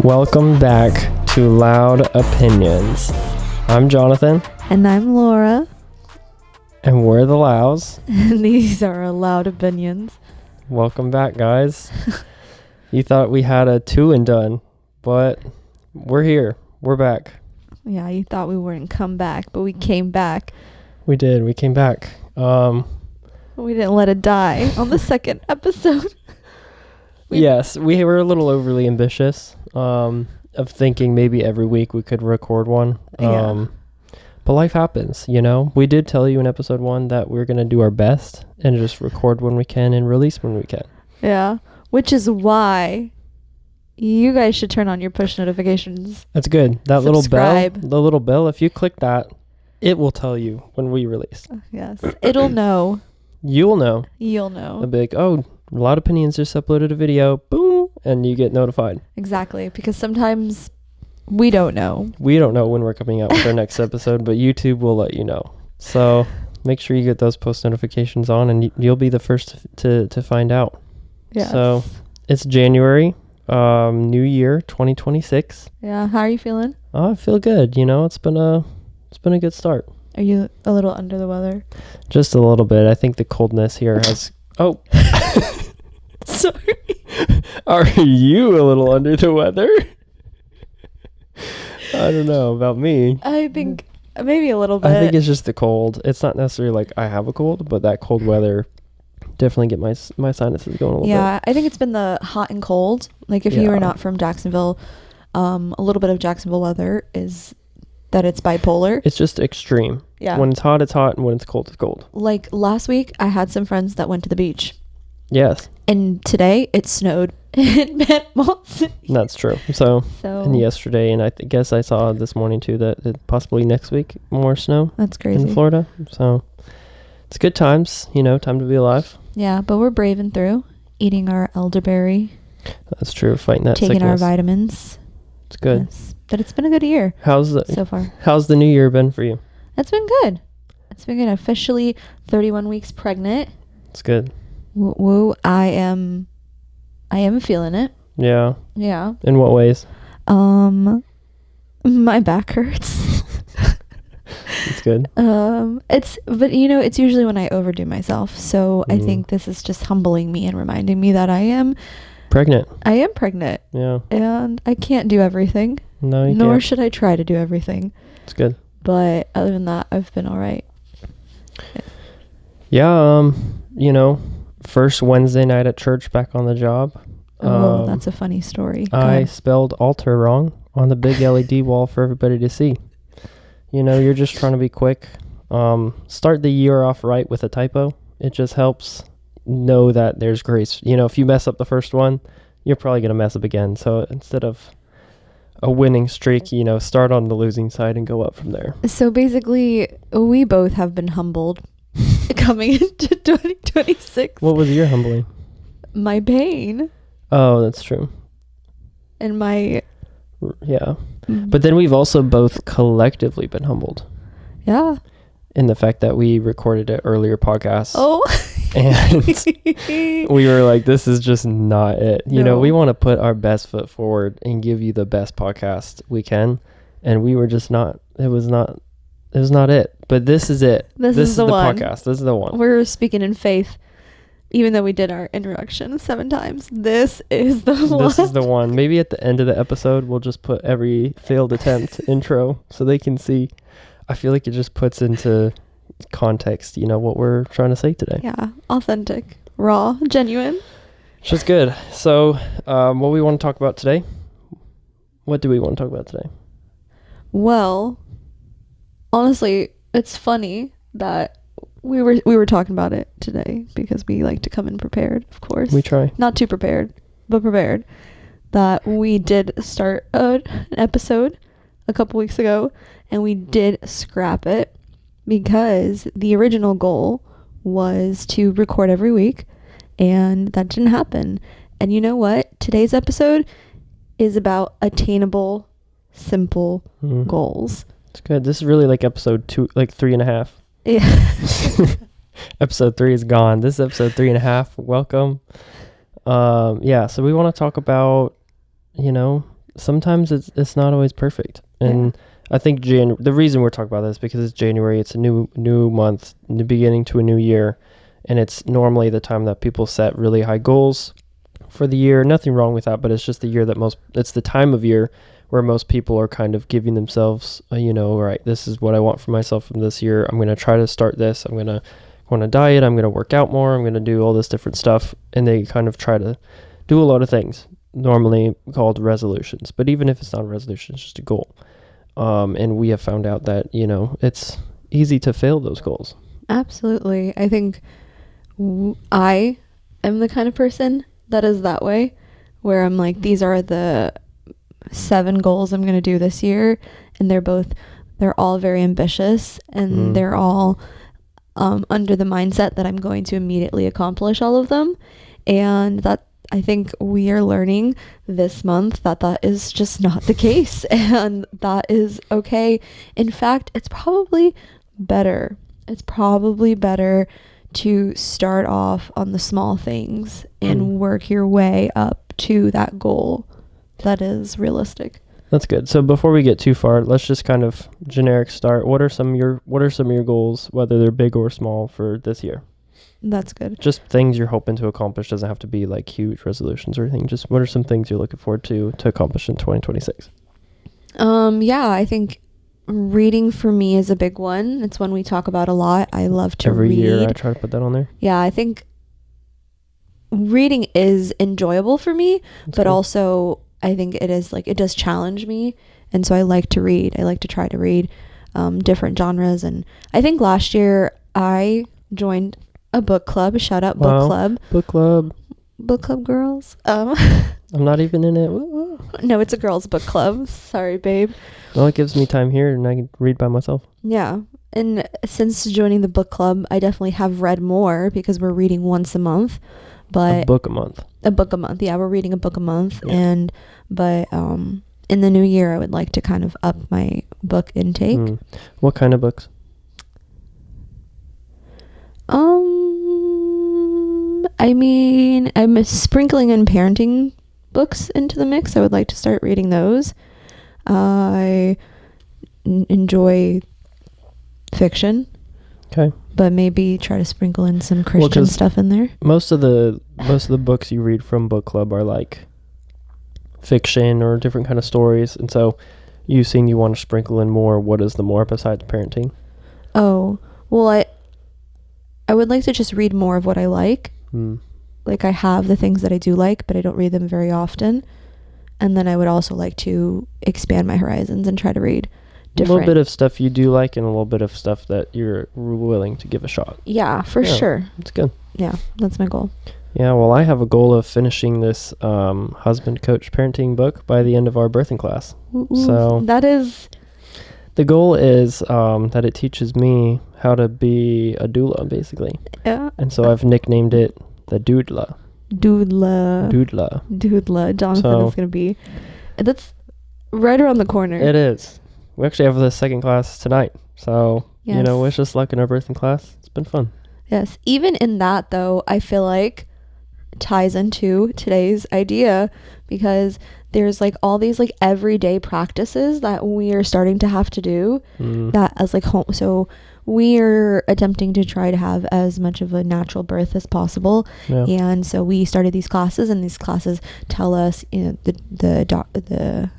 Welcome back to Loud Opinions. I'm Jonathan. And I'm Laura. And we're the Louds. And these are our loud opinions. Welcome back, guys. You thought we had a two and done, but we're here. We're back. Yeah, you thought we wouldn't come back, but we came back. We did. We came back. We didn't let it die on the second episode. Yes, we were a little overly ambitious of thinking maybe every week we could record one. Yeah. But life happens, you know. We did tell you in episode 1 that we're going to do our best and just record when we can and release when we can. Yeah, which is why you guys should turn on your push notifications. That's good. That Subscribe. the little bell, if you click that, it will tell you when we release. Yes, it'll know. You'll know. You'll know. It'll be like, oh, Loud Opinions just uploaded a video, boom, and you get notified. Exactly, because sometimes we don't know. We don't know when we're coming out with our next episode, but YouTube will let you know. So make sure you get those post notifications on, and you'll be the first to find out. Yes. So it's January, New Year, 2026. Yeah, how are you feeling? Oh, I feel good. You know, it's been a good start. Are you a little under the weather? Just a little bit. I think the coldness here has... Oh. Sorry. Are you a little under the weather? I don't know about me. I think maybe a little bit. I think it's just the cold. It's not necessarily like I have a cold, but that cold weather definitely get my sinuses going a little bit. Yeah, I think it's been the hot and cold. Like if you are not from Jacksonville, a little bit of Jacksonville weather is that it's bipolar. It's just extreme. Yeah. When it's hot, it's hot, and when it's cold, it's cold. Like last week, I had some friends that went to the beach. Yes. And today, it snowed in Panama City. That's true. So and yesterday, and I guess I saw this morning too that possibly next week more snow. That's crazy. In Florida. So it's good times, you know, time to be alive. Yeah, but we're braving through, eating our elderberry. That's true. Fighting that taking sickness. Our vitamins. It's good. Yes. But it's been a good year. So far? How's the new year been for you? It's been good. It's been good. Officially 31 weeks pregnant. It's good. Woo woo. I am feeling it. Yeah. Yeah. In what ways? My back hurts. It's good. But you know, it's usually when I overdo myself. So I think this is just humbling me and reminding me that I am pregnant. Yeah. And I can't do everything. No, you Nor can't. should I try to do everything. It's good. But other than that, I've been all right. Yeah. You know, first Wednesday night at church back on the job. Oh, that's a funny story. I spelled altar wrong on the big LED wall for everybody to see. You know, you're just trying to be quick. Start the year off right with a typo. It just helps know that there's grace. You know, if you mess up the first one, you're probably going to mess up again. So instead of a winning streak, you know, start on the losing side and go up from there. So basically, we both have been humbled coming into 2026. What was your humbling? My pain. Oh, that's true. And my... Yeah. But then we've also both collectively been humbled. Yeah. In the fact that we recorded an earlier podcast. Oh. And we were like, this is just not it. You know, we want to put our best foot forward and give you the best podcast we can. And we were just not, it was not it. But this is it. This is the one. podcast. This is the one. We're speaking in faith. Even though we did our introduction 7 times, this is the one. This is the one. Maybe at the end of the episode, we'll just put every failed attempt intro so they can see. I feel like it just puts into context, you know, what we're trying to say today. Yeah. Authentic, raw, genuine. Which is good. So, what we want to talk about today? What do we want to talk about today? Well, honestly, it's funny that we were talking about it today because we like to come in prepared, of course. We try. Not too prepared, but prepared. That we did start an episode a couple weeks ago, and we did scrap it because the original goal was to record every week, and that didn't happen. And you know what? Today's episode is about attainable, simple goals. It's good. This is really like episode 2, like 3.5. Yeah. Episode 3 is gone. This is episode 3.5. Welcome. Yeah, so we want to talk about, you know, sometimes it's not always perfect. And I think the reason we're talking about this is because it's January, it's a new month, the beginning to a new year, and it's normally the time that people set really high goals for the year. Nothing wrong with that, but it's just the year that it's the time of year where most people are kind of giving themselves, all right, this is what I want for myself from this year. I'm going to try to start this. I'm going to go on a diet. I'm going to work out more. I'm going to do all this different stuff. And they kind of try to do a lot of things, normally called resolutions. But even if it's not a resolution, it's just a goal. And we have found out that, it's easy to fail those goals. Absolutely. I think I am the kind of person that is that way, where I'm like, these are the 7 goals I'm going to do this year, and they're all very ambitious, and they're all under the mindset that I'm going to immediately accomplish all of them. And that, I think we are learning this month that is just not the case, and that is okay. In fact, it's probably better to start off on the small things and work your way up to that goal that is realistic. That's good. So before we get too far, let's just kind of generic start. What are some of your goals, whether they're big or small, for this year? That's good. Just things you're hoping to accomplish. Doesn't have to be like huge resolutions or anything. Just what are some things you're looking forward to accomplish in 2026? I think reading for me is a big one. It's one we talk about a lot. I love to read. Every year I try to put that on there. Yeah, I think reading is enjoyable for me, but also I think it does challenge me. And so I like to read. I like to try to read different genres. And I think last year I joined a book club. Shout out book club. Book club girls. I'm not even in it. No, it's a girls book club. Sorry, babe. Well, it gives me time here and I can read by myself. Yeah. And since joining the book club, I definitely have read more because we're reading once a month. But a book a month. Yeah, we're reading a book a month. Yeah. But in the new year, I would like to kind of up my book intake. What kind of books? I mean, I'm sprinkling in parenting books into the mix. I would like to start reading those. I enjoy fiction. Okay. But maybe try to sprinkle in some Christian stuff in there. Most of the books you read from book club are like fiction or different kind of stories, and so you want to sprinkle in more. What is the more besides parenting? Oh, well, I would like to just read more of what I like. Like I have the things that I do like, but I don't read them very often. And then I would also like to expand my horizons and try to read different. A little bit of stuff you do like and a little bit of stuff that you're willing to give a shot. Yeah, for sure. That's good. Yeah, that's my goal. Yeah, well, I have a goal of finishing this husband coach parenting book by the end of our birthing class. Ooh, so that is... The goal is that it teaches me how to be a doula, basically. Yeah. And so I've nicknamed it the Doodla. Doodla. Jonathan is going to be... That's right around the corner. It is. We actually have the second class tonight. So, wish us luck in our birthing class. It's been fun. Yes. Even in that, though, I feel like ties into today's idea, because there's like all these like everyday practices that we are starting to have to do that as like home. So we are attempting to try to have as much of a natural birth as possible. Yeah. And so we started these classes, and these classes tell us, the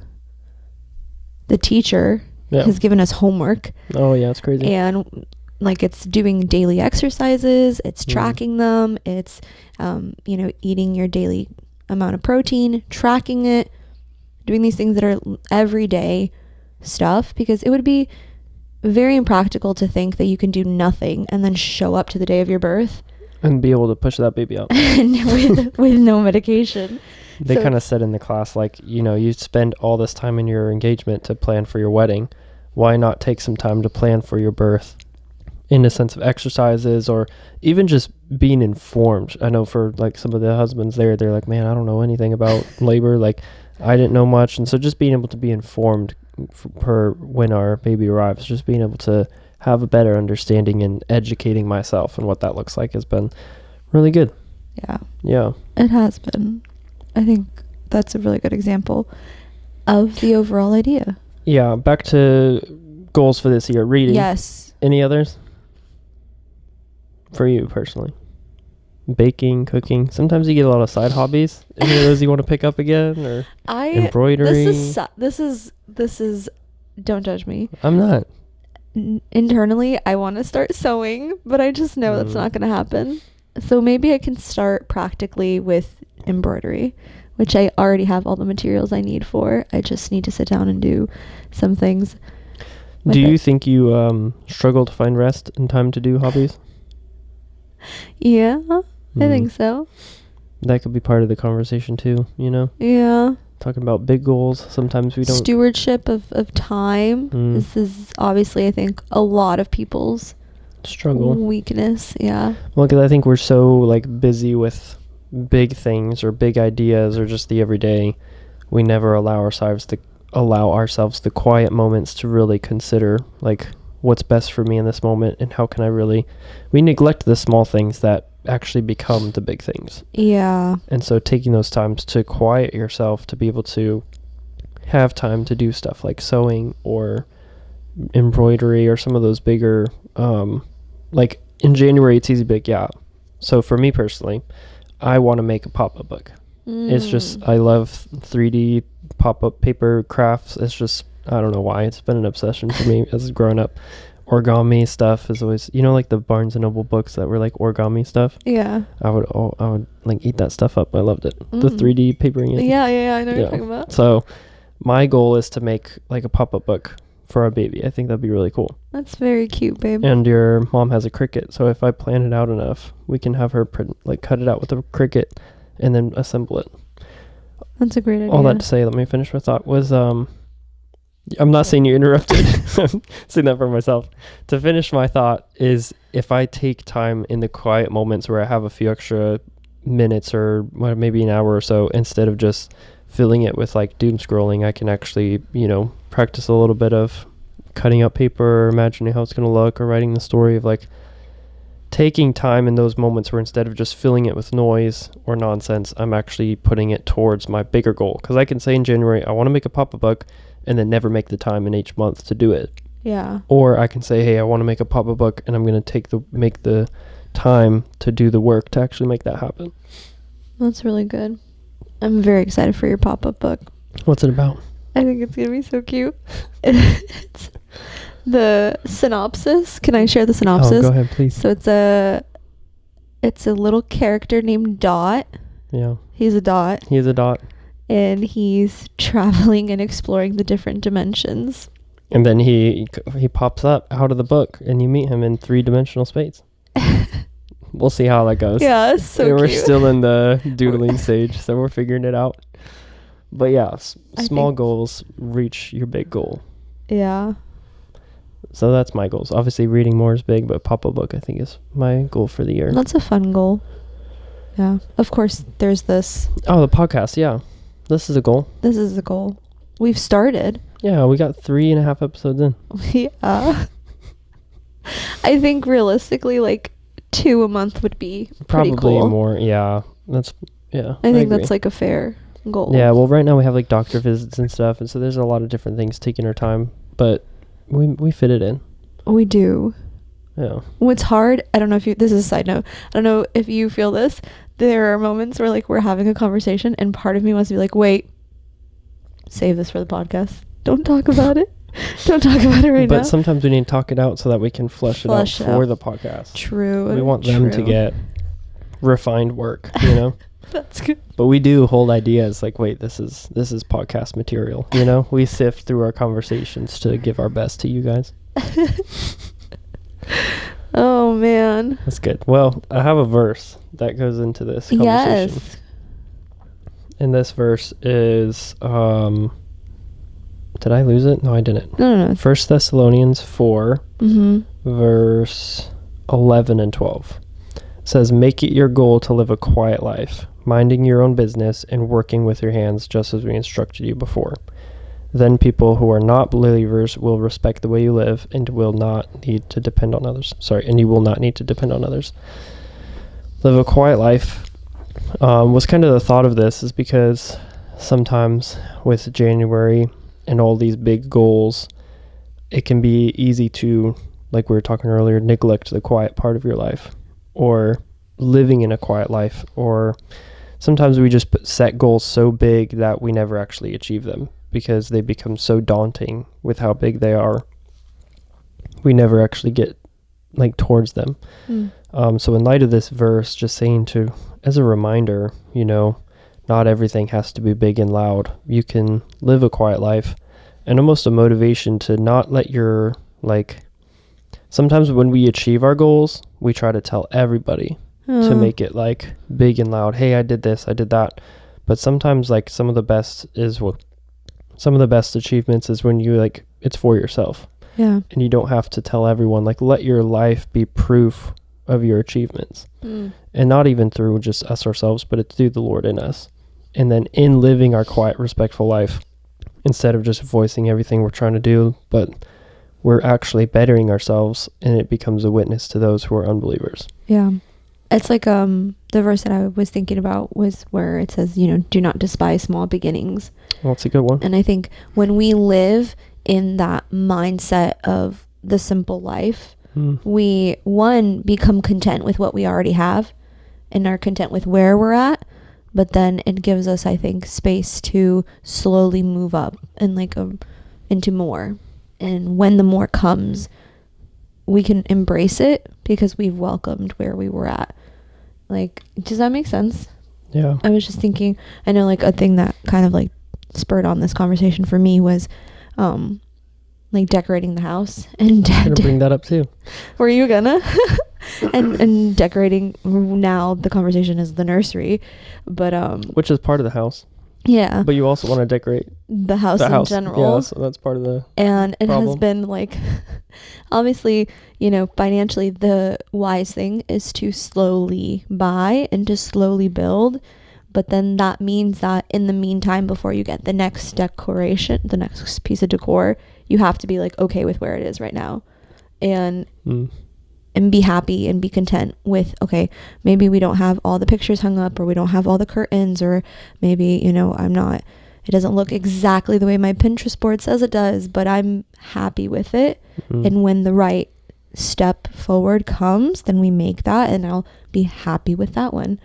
teacher has given us homework. Oh yeah, it's crazy. And like it's doing daily exercises, it's tracking them, it's eating your daily amount of protein, tracking it, doing these things that are everyday stuff, because it would be very impractical to think that you can do nothing and then show up to the day of your birth and be able to push that baby out with no medication. They kind of said in the class, like, you spend all this time in your engagement to plan for your wedding. Why not take some time to plan for your birth in a sense of exercises, or even just being informed? I know for like some of the husbands they're like, man, I don't know anything about labor. Like I didn't know much. And so just being able to be informed for when our baby arrives, just being able to have a better understanding and educating myself and what that looks like has been really good. Yeah, it has been. I think that's a really good example. of the overall idea. Yeah, back to goals for this year. Reading. Yes. Any others? For you personally? Baking, cooking. Sometimes you get a lot of side hobbies. Any of those you want to pick up again? Or embroidery? This is don't judge me. I'm not. Internally, I want to start sewing, but I just know that's not going to happen. So maybe I can start practically with embroidery, which I already have all the materials I need for. I just need to sit down and do some things. Do you think you struggle to find rest and time to do hobbies? Yeah, I think so. That could be part of the conversation too, you know? Yeah. Talking about big goals. Sometimes we don't... Stewardship of time. This is obviously, I think, a lot of people's struggle. Weakness, yeah. Well, because I think we're so, like, busy with big things or big ideas or just the everyday. We never allow ourselves the quiet moments to really consider, like, what's best for me in this moment and how can I really... We neglect the small things that actually become the big things. Yeah. And so taking those times to quiet yourself, to be able to have time to do stuff like sewing or embroidery or some of those bigger, like in January, it's easy big, yeah. So for me personally, I want to make a pop-up book. It's just, I love 3D pop-up paper crafts. It's just, I don't know why. It's been an obsession for me as growing up. Origami stuff is always, you know, like the Barnes and Noble books that were like origami stuff. Yeah. I would like eat that stuff up. I loved it. The 3D papering. Yeah, I know what you're talking about. So my goal is to make like a pop-up book for our baby. I think that'd be really cool. That's very cute, babe. And your mom has a Cricut, so if I plan it out enough, we can have her cut it out with a Cricut and then assemble it. That's a great idea. All that to say, let me finish my thought, was I'm not saying you interrupted. I'm saying that for myself. To finish my thought is, if I take time in the quiet moments where I have a few extra minutes or maybe an hour or so, instead of just filling it with like doom scrolling, I can actually, you know, practice a little bit of cutting up paper or imagining how it's going to look, or writing the story of like taking time in those moments where instead of just filling it with noise or nonsense, I'm actually putting it towards my bigger goal. Because I can say in January, I want to make a pop-up book, and then never make the time in each month to do it. Yeah. Or I can say, hey, I want to make a pop-up book, and I'm going to make the time to do the work to actually make that happen. That's really good. I'm very excited for your pop-up book. What's it about? I think it's going to be so cute. It's the synopsis. Can I share the synopsis? Oh, go ahead, please. So it's a little character named Dot. Yeah. He's a dot. He is a dot. And he's traveling and exploring the different dimensions. And then he pops up out of the book, and you meet him in 3-dimensional space. We'll see how that goes. Yeah, it's so cute. We're cute. still in the doodling stage, so we're figuring it out. But yeah, small goals reach your big goal. Yeah. So that's my goals. Obviously, reading more is big, but pop-up book, I think, is my goal for the year. That's a fun goal. Yeah. Of course, there's this. Oh, the podcast, yeah. This is a goal. This is a goal. We've started. Yeah, we got 3.5 episodes in. Yeah. I think realistically, like 2 a month would be probably pretty cool. More. Yeah, I think that's like a fair goal. Yeah. Well, right now we have like doctor visits and stuff, and so there's a lot of different things taking our time, but we fit it in. We do. Yeah. What's hard, I don't know if you, this is a side note, I don't know if you feel this, there are moments where like we're having a conversation and part of me wants to be like, wait, save this for the podcast. Don't talk about it. Don't talk about it right now. But sometimes we need to talk it out so that we can flesh it out for the podcast. True. We want them to get refined work, you know? That's good. But we do hold ideas like, wait, this is podcast material, you know? We sift through our conversations to give our best to you guys. Oh, man. That's good. Well, I have a verse that goes into this conversation. Yes. And this verse is, did I lose it? No, I didn't. No. 1 Thessalonians 4, verse 11 and 12. It says, make it your goal to live a quiet life, minding your own business and working with your hands just as we instructed you before. Then people who are not believers will respect the way you live and will not need to depend on others. And you will not need to depend on others. Live a quiet life. Was kind of the thought of this is because sometimes with January and all these big goals, it can be easy to, like we were talking earlier, neglect the quiet part of your life, or living in a quiet life, or sometimes we just set goals so big that we never actually achieve them because they become so daunting with how big they are. We never actually get like towards them. So in light of this verse, just saying to, as a reminder, not everything has to be big and loud. You can live a quiet life, and almost a motivation to not let your, sometimes when we achieve our goals, we try to tell everybody to make it like big and loud. Hey, I did this, I did that. But sometimes some of the best achievements is when you it's for yourself. Yeah. And you don't have to tell everyone, let your life be proof of your achievements. And not even through just us ourselves, but it's through the Lord in us. And then in living our quiet, respectful life, instead of just voicing everything we're trying to do, but we're actually bettering ourselves, and it becomes a witness to those who are unbelievers. Yeah. It's the verse that I was thinking about was where it says, do not despise small beginnings. Well, that's a good one. And I think when we live in that mindset of the simple life, we, one, become content with what we already have and are content with where we're at. But then it gives us, I think, space to slowly move up and into more. And when the more comes, we can embrace it because we've welcomed where we were at. Does that make sense? Yeah. I was just thinking, I know a thing that kind of spurred on this conversation for me was decorating the house. And I'm gonna bring that up too. Were you gonna? and decorating, now the conversation is the nursery, but which is part of the house. Yeah. But you also want to decorate the house in general. Yeah, so that's part of the and it problem. Has been obviously, financially the wise thing is to slowly buy and to slowly build. But then that means that in the meantime, before you get the next decoration, the next piece of decor, you have to be okay with where it is right now, and be happy and be content with, okay, maybe we don't have all the pictures hung up, or we don't have all the curtains, or maybe, it doesn't look exactly the way my Pinterest board says it does, but I'm happy with it. And when the right step forward comes, then we make that, and I'll be happy with that one.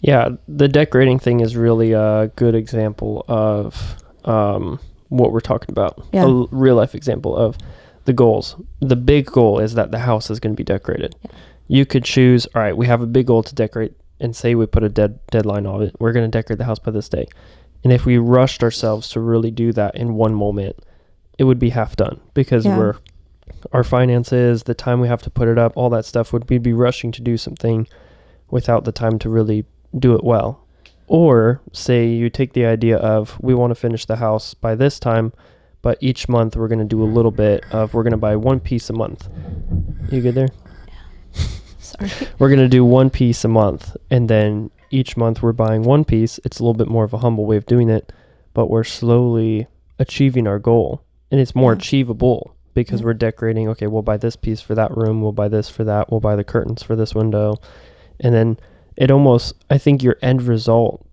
Yeah, the decorating thing is really a good example of what we're talking about. Yeah. A real life example of the goals. The big goal is that the house is going to be decorated. Yeah. You could choose, all right, we have a big goal to decorate, and say we put a deadline on it. We're going to decorate the house by this day. And if we rushed ourselves to really do that in one moment, it would be half done, because our finances, the time we have to put it up, all that stuff, we'd be rushing to do something without the time to really do it well. Or say you take the idea of, we want to finish the house by this time, but each month we're going to do a little bit of, we're going to buy one piece a month. You good there? Yeah. Sorry. We're going to do one piece a month, and then each month we're buying one piece. It's a little bit more of a humble way of doing it, but we're slowly achieving our goal, and it's more achievable because we're decorating. Okay, we'll buy this piece for that room. We'll buy this for that. We'll buy the curtains for this window. And then I think your end result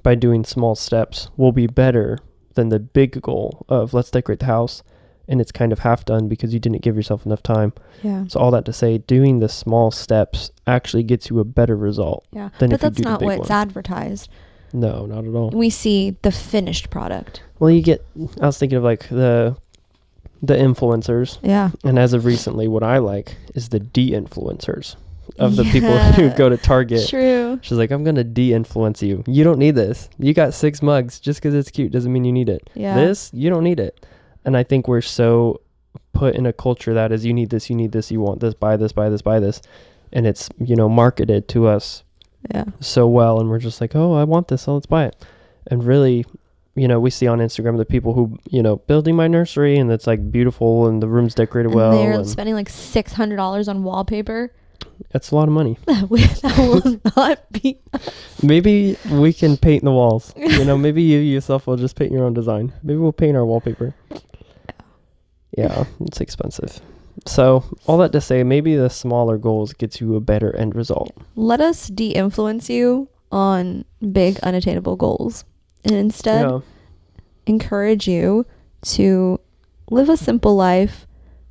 by doing small steps will be better than the big goal of, let's decorate the house, and it's kind of half done because you didn't give yourself enough time. Yeah. So all that to say, doing the small steps actually gets you a better result. Yeah. Than but if you that's do the not big what's one. advertised. No, not at all. We see the finished product. Well, I was thinking of the influencers. Yeah. And as of recently, what I like is the de-influencers of the people who go to Target. True. She's like, I'm going to de-influence you. You don't need this. You got 6 mugs. Just because it's cute doesn't mean you need it. Yeah. This, you don't need it. And I think we're so put in a culture that is, you need this, you want this, buy this, buy this, buy this. And it's, marketed to us so well. And we're just like, oh, I want this, so let's buy it. And really, we see on Instagram the people who, building my nursery, and it's beautiful and the room's decorated and well. They're spending $600 on wallpaper. That's a lot of money. That will not be. Maybe we can paint the walls. Maybe you yourself will just paint your own design. Maybe we'll paint our wallpaper. Yeah, it's expensive. So all that to say, maybe the smaller goals gets you a better end result. Let us de-influence you on big unattainable goals. and instead encourage you to live a simple life,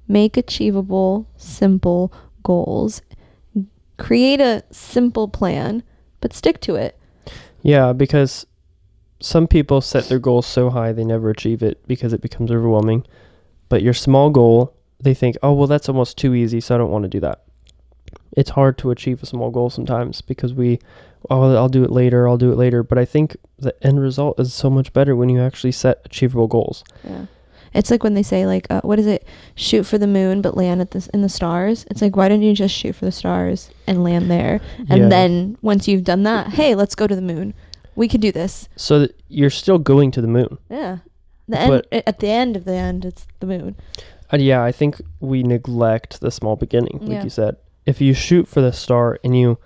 make achievable, simple goals, create a simple plan, but stick to it. Yeah, because some people set their goals so high they never achieve it because it becomes overwhelming. But your small goal, they think, oh, well, that's almost too easy, so I don't want to do that. It's hard to achieve a small goal sometimes because I'll do it later. But I think the end result is so much better when you actually set achievable goals. Yeah. It's like when they say, like, what is it? Shoot for the moon, but land in the stars. It's like, why don't you just shoot for the stars and land there? And then once you've done that, hey, let's go to the moon. We can do this. So that you're still going to the moon. Yeah. At the end of the end, it's the moon. Yeah, I think we neglect the small beginning, like you said. If you shoot for the star and you,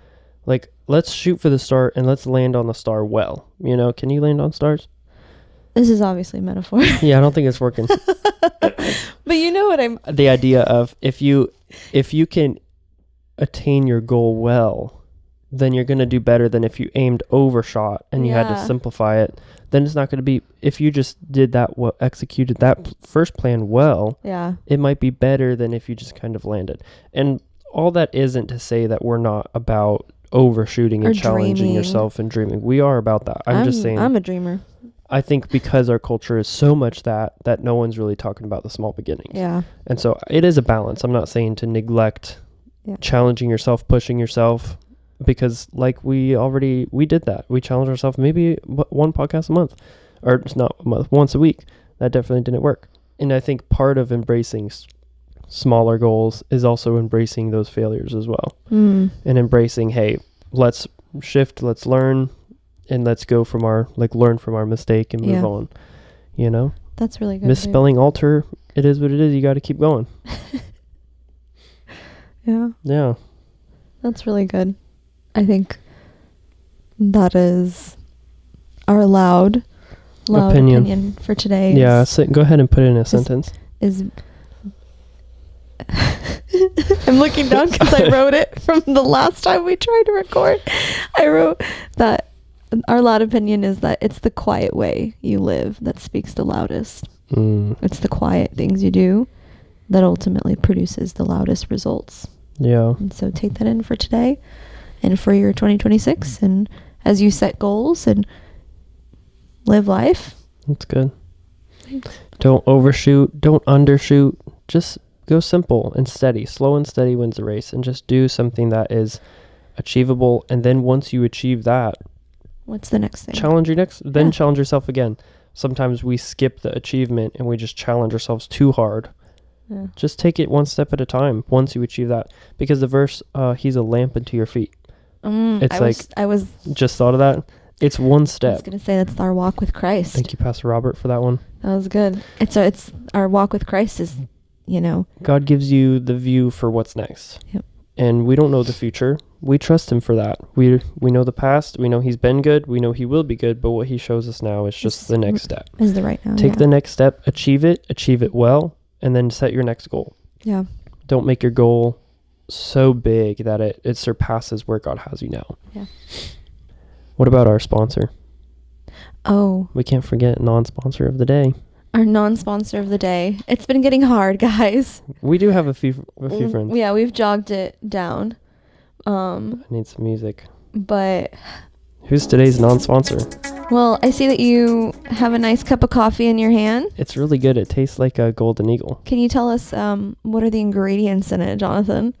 like, let's shoot for the star and let's land on the star well. You know, can you land on stars? This is obviously a metaphor. Yeah, I don't think it's working. But you know what I'm... The idea of if you can attain your goal well, then you're going to do better than if you aimed overshot and you had to simplify it. Then it's not going to be... If you just did that, executed that first plan well, it might be better than if you just kind of landed. And all that isn't to say that we're not about overshooting and challenging yourself and dreaming. We are about that. I'm just saying... I'm a dreamer. I think because our culture is so much that no one's really talking about the small beginnings. Yeah. And so it is a balance. I'm not saying to neglect challenging yourself, pushing yourself, because like we did that. We challenged ourselves maybe one podcast a month, or it's not a month, once a week. That definitely didn't work. And I think part of embracing smaller goals is also embracing those failures as well. And embracing, hey, let's shift, let's learn. And let's go from learn from our mistake and move on, you know? That's really good. Misspelling altar, it is what it is. You got to keep going. Yeah. That's really good. I think that is our loud opinion for today. Yeah, so go ahead and put it in a sentence. I'm looking down because I wrote it from the last time we tried to record. I wrote that our loud opinion is that it's the quiet way you live that speaks the loudest. It's the quiet things you do that ultimately produces the loudest results. Yeah. And so take that in for today and for your 2026, and as you set goals and live life. That's good. Don't overshoot. Don't undershoot. Just go simple and steady. Slow and steady wins the race, and just do something that is achievable. And then once you achieve that, what's the next thing? Challenge yourself again. Sometimes we skip the achievement and we just challenge ourselves too hard. Yeah. Just take it one step at a time once you achieve that. Because the verse, he's a lamp unto your feet. I was just thought of that. It's one step. I was going to say that's our walk with Christ. Thank you, Pastor Robert, for that one. That was good. It's our walk with Christ is, God gives you the view for what's next. Yep. And we don't know the future. We trust him for that. We know the past. We know he's been good. We know he will be good. But what he shows us now is just the next step. Is the right now. Take the next step, achieve it well, and then set your next goal. Yeah. Don't make your goal so big that it surpasses where God has you now. Yeah. What about our sponsor? Oh. We can't forget non-sponsor of the day. Our non-sponsor of the day. It's been getting hard, guys. We do have a few friends. Yeah, we've jogged it down. I need some music. But who's today's non-sponsor? Well, I see that you have a nice cup of coffee in your hand. It's really good. It tastes like a Golden Eagle. Can you tell us what are the ingredients in it, Jonathan?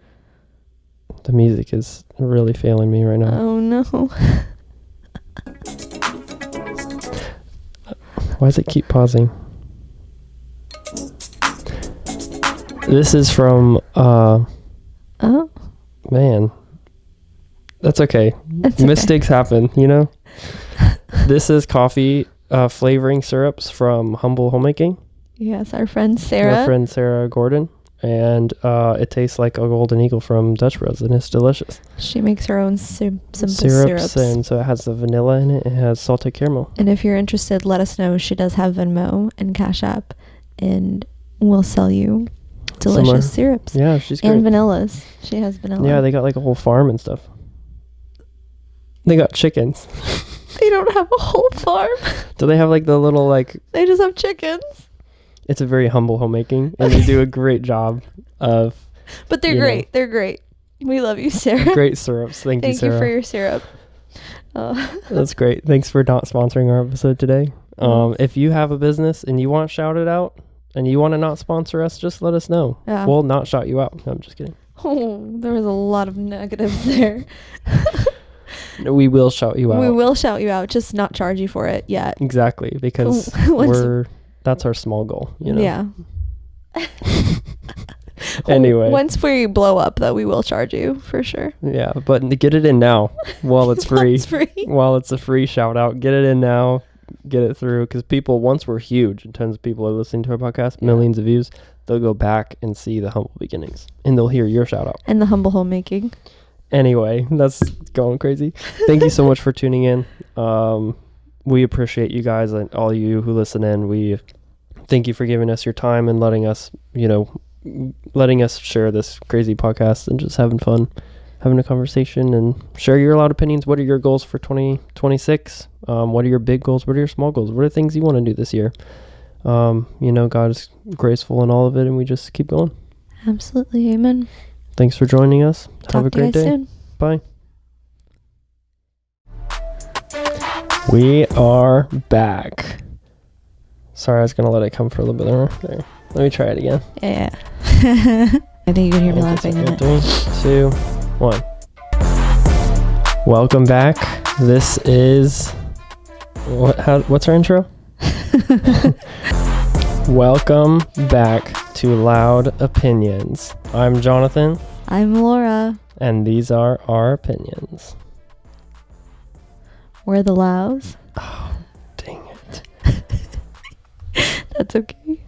The music is really failing me right now. Oh, no. Why does it keep pausing? This is from, man, that's okay. Mistakes happen, This is coffee flavoring syrups from Humble Homemaking. Yes, our friend Sarah Gordon. And it tastes like a Golden Eagle from Dutch Bros, and it's delicious. She makes her own simple syrups. And so it has the vanilla in it. It has salted caramel. And if you're interested, let us know. She does have Venmo and Cash App, and we'll sell you delicious syrups. Yeah, she's great. And vanillas. She has vanilla. Yeah, they got like a whole farm and stuff. They got chickens. They don't have a whole farm. Do they have like the little like? They just have chickens. It's a very humble homemaking, and they do a great job of. But they're great. They're great. We love you, Sarah. Great syrups. Thank you, Sarah. Thank you for your syrup. That's great. Thanks for not sponsoring our episode today. If you have a business and you want shouted out and you want to not sponsor us, just let us know. Yeah. We'll not shout you out. No, I'm just kidding. Oh, there was a lot of negatives there. We will shout you out. We will shout you out, just not charge you for it yet. Exactly, because that's our small goal, you know. Yeah. Anyway. Once we blow up, though, we will charge you for sure. Yeah, but get it in now while it's free. While it's a free shout out. Get it in now. Get it through. Because once we're huge and tons of people are listening to our podcast, millions of views, they'll go back and see the humble beginnings. And they'll hear your shout out. And the humble homemaking. Anyway, that's going crazy. Thank you so much for tuning in. We appreciate you guys and all you who listen in. We thank you for giving us your time and letting us share this crazy podcast and just having fun, having a conversation, and share your loud opinions. What are your goals for 2026? What are your big goals? What are your small goals? What are things you want to do this year? God is graceful in all of it, and we just keep going. Absolutely. Amen. Thanks for joining us. Have a great day. Soon. Bye. We are back. Sorry, I was going to let it come for a little bit more. There. Let me try it again. Yeah. I think you can hear me laughing in it. 3, 2, 1. Welcome back. This is... What's our intro? Welcome back to Loud Opinions. I'm Jonathan. I'm Laura. And these are our opinions. We're the Lows. Oh, dang it. That's okay.